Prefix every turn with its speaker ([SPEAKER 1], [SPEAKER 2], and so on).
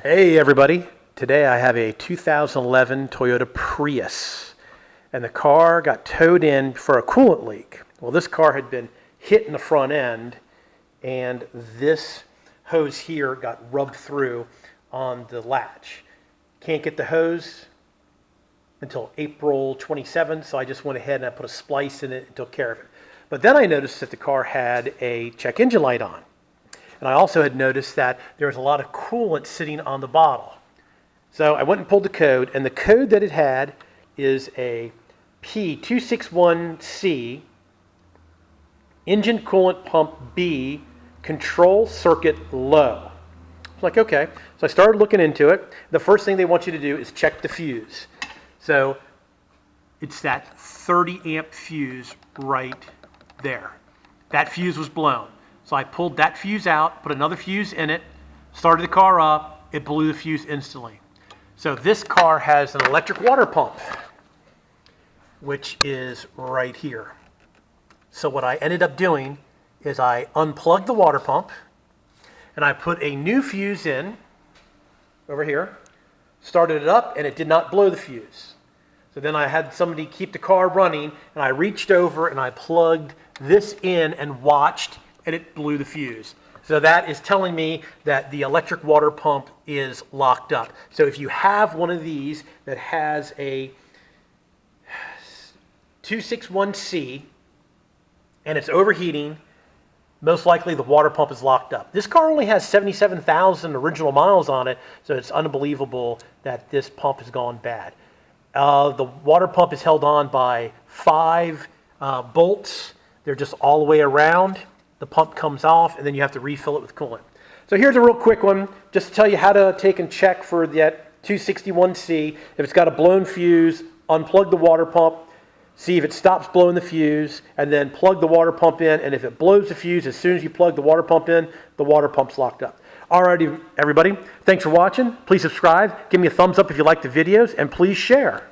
[SPEAKER 1] Hey everybody, today I have a 2011 Toyota Prius and the car got towed in for a coolant leak. Well, this car had been hit in the front end and this hose here got rubbed through on the latch. Can't get the hose until April 27th, so I just went ahead and I put a splice in it and took care of it. But then I noticed that the car had a check engine light on. And I also had noticed that there was a lot of coolant sitting on the bottle. So I went and pulled the code, and the code that it had is a P261C, engine coolant pump B, control circuit low. I was like, okay. So I started looking into it. The first thing they want you to do is check the fuse. So it's that 30 amp fuse right there. That fuse was blown. So I pulled that fuse out, put another fuse in it, started the car up, it blew the fuse instantly. So this car has an electric water pump, which is right here. So what I ended up doing is I unplugged the water pump and I put a new fuse in over here, started it up, and it did not blow the fuse. So then I had somebody keep the car running, and I reached over and I plugged this in and watched, and it blew the fuse. So that is telling me that the electric water pump is locked up. So if you have one of these that has a 261C and it's overheating, most likely the water pump is locked up. This car only has 77,000 original miles on it, so it's unbelievable that this pump has gone bad. The water pump is held on by 5 bolts. They're just all the way around. The pump comes off, and then you have to refill it with coolant. So here's a real quick one, just to tell you how to take and check for that 261C. If it's got a blown fuse, unplug the water pump, see if it stops blowing the fuse, and then plug the water pump in, and if it blows the fuse, as soon as you plug the water pump in, the water pump's locked up. Alrighty, everybody, thanks for watching. Please subscribe, give me a thumbs up if you like the videos, and please share.